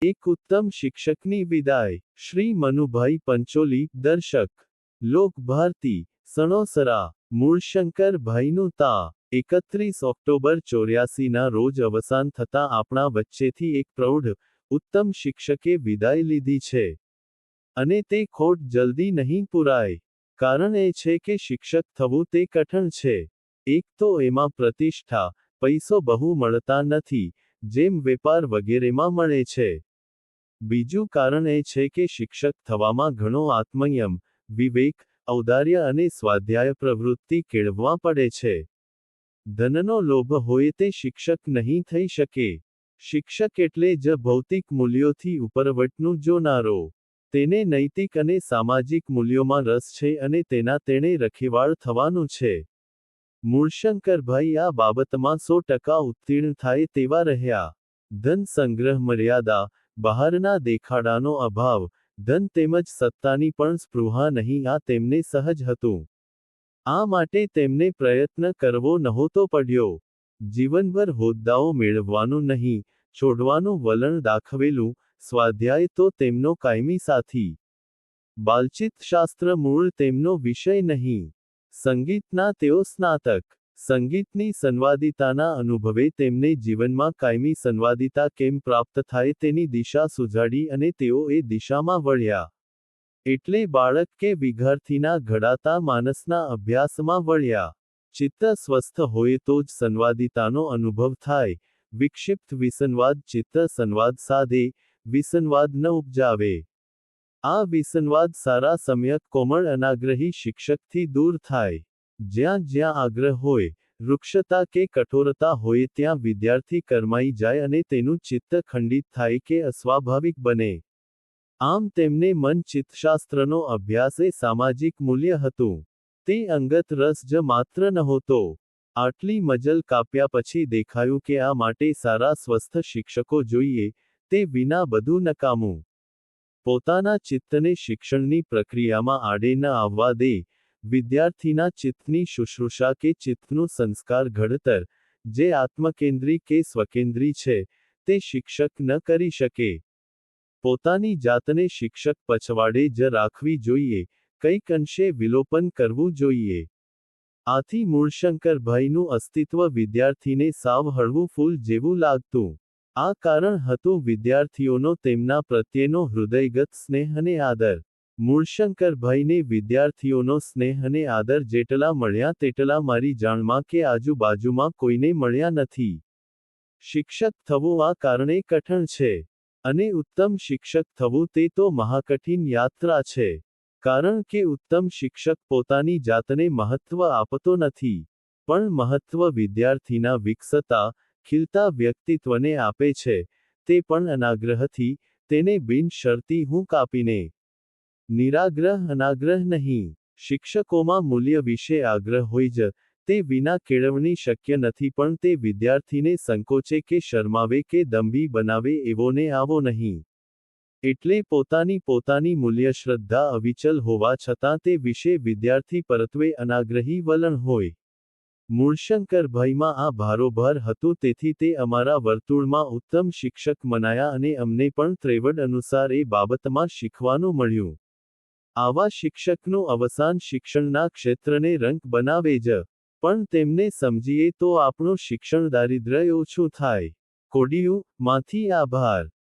એક ઉત્તમ શિક્ષકની વિદાય. શ્રી મનુભાઈ પંચોલી, દર્શક, લોકભારતી, સણોસરા. મૂળશંકરભાઈનું તા. 31 ઓક્ટોબર 84ના રોજ અવસાન થતાં આપણા વચ્ચેથી એક પ્રૌઢ, ઉત્તમ શિક્ષકે વિદાય લીધી છે. અને તે ખોટ જલ્દી નહીં પૂરાય. કારણ એ છે કે શિક્ષક થવું તે કઠણ છે. એક તો એમાં પ્રતિષ્ઠા, પૈસો બહુ મળતા નથી, જેમ વેપાર વગેરેમાં મળે છે. બીજું કારણ એ છે કે શિક્ષક થવામાં ઘણો આત્મયમ, વિવેક, ઔદાર્ય અને સ્વાધ્યાય પ્રવૃત્તિ કેળવવા પડે છે. ધનનો લોભ હોય તે શિક્ષક નહીં થઈ શકે. શિક્ષક એટલે જ ભૌતિક મૂલ્યોથી ઉપરવટનું જોનારો. તેને નૈતિક અને સામાજિક મૂલ્યોમાં રસ છે અને તેણે રખેવાળ થવાનું છે. મૂળશંકરભાઈ આ બાબતમાં 100% ઉત્તીર્ણ થાય તેવા રહ્યા. ધન સંગ્રહ મર્યાદા, બહારના દેખાડાનો અભાવ, ધન તેમજ સત્તાની પણ સ્પૃહા નહીં આ તેમને સહજ હતું. આ માટે તેમને પ્રયત્ન કરવો નહોતો પડ્યો. જીવનભર હોદ્દાઓ મેળવવાનું નહીં, છોડવાનું વલણ દાખવેલું, સ્વાધ્યાય તો તેમનો કાયમી સાથી. બાલચિત્રશાસ્ત્ર મૂળ તેમનો વિષય નહીં. સંગીતના તેઓ સ્નાતક. સંગીતની સંવાદિતાના અનુભવે તેમને જીવનમાં કાયમી સંવાદિતા કેમ પ્રાપ્ત થાય તેની દિશા સુઝાડી અને તેઓ એ દિશામાં વળ્યા. એટલે બાળક કે વિદ્યાર્થીના ઘડાતા માનસના અભ્યાસમાં વળ્યા. ચિત્ત સ્વસ્થ હોય તો જ સંવાદિતાનો અનુભવ થાય. વિક્ષિપ્ત વિસંવાદ ચિત્ત સંવાદ સાધે, વિસંવાદ ન ઉપજાવે. આ વિસંવાદ સારા સમ્યક કોમળ અનાગ્રહી શિક્ષકથી દૂર થાય. જ્યાં જ્યાં આગ્રહ હોય, વૃક્ષતા કે કઠોરતા હોય ત્યાં વિદ્યાર્થી કરમાઈ જાય અને તેનું ચિત્ત ખંડિત થાય કે અસ્વાભાવિક બને. આમ તેમને મન ચિત્તશાસ્ત્રનો અભ્યાસ એ સામાજિક મૂલ્ય હતું. તે અંગત રસ જ માત્ર નહોતો. આટલી મજલ કાપ્યા પછી દેખાયું કે આ માટે સારા સ્વસ્થ શિક્ષકો જોઈએ, તે વિના બધું નકામું. પોતાના ચિત્તને શિક્ષણની પ્રક્રિયામાં આડે ન આવવા દે, વિદ્યાર્થીના ચિત્તની શુશ્રૂષા કે ચિત્તનું સંસ્કાર ઘડતર, જે આત્મકેન્દ્રી કે સ્વકેન્દ્રી છે, તે શિક્ષક ન કરી શકે. પોતાની જાતને શિક્ષક પછવાડે જ રાખવી જોઈએ, કંઈક અંશે વિલોપન કરવું જોઈએ. આથી મૂળશંકરભાઈનું અસ્તિત્વ વિદ્યાર્થીને સાવ હળવું ફૂલ જેવું લાગતું. આ કારણ હતું વિદ્યાર્થીઓનો તેમના પ્રત્યેનો હૃદયગત સ્નેહ અને આદર. મૂળશંકરભાઈને વિદ્યાર્થીઓનો સ્નેહ અને આદર જેટલા મળ્યા તેટલા મારી જાણમાં કે આજુબાજુમાં કોઈને મળ્યા નથી. શિક્ષક થવું આ કારણે કઠણ છે. અને ઉત્તમ શિક્ષક થવું તે તો મહાકઠિન યાત્રા છે. કારણ કે ઉત્તમ શિક્ષક પોતાની જાતને મહત્વ આપતો નથી, પણ મહત્વ વિદ્યાર્થીના વિકસતા, ખીલતા વ્યક્તિત્વને આપે છે, તે પણ અનાગ્રહથી, તેને બિનશરતી હૂંક આપીને. નિરાગ્રહ અનાગ્રહ નહીં. શિક્ષકોમાં મૂલ્ય વિશે આગ્રહ હોય જ, તે વિના કેળવણી શક્ય નથી પણ તે વિદ્યાર્થીને સંકોચે કે શરમાવે કે દંભી બનાવે એવો ને આવો નહીં. એટલે પોતાની મૂલ્યશ્રદ્ધા અવિચલ હોવા છતાં તે વિશે વિદ્યાર્થી પરત્વે અનાગ્રહી વલણ હોય. મૂળશંકરભાઈમાં આ ભારોભાર હતું તેથી તે અમારા વર્તુળમાં ઉત્તમ શિક્ષક મનાયા અને અમને પણ ત્રેવડ અનુસાર એ બાબતમાં શીખવાનું મળ્યું. આવા શિક્ષકનું અવસાન શિક્ષણના ક્ષેત્રને રંક બનાવે જ, પણ તેમને સમજીએ તો આપણું શિક્ષણ દારિદ્ર્ય ઓછું થાય. કોડિયું, માંથી આભાર.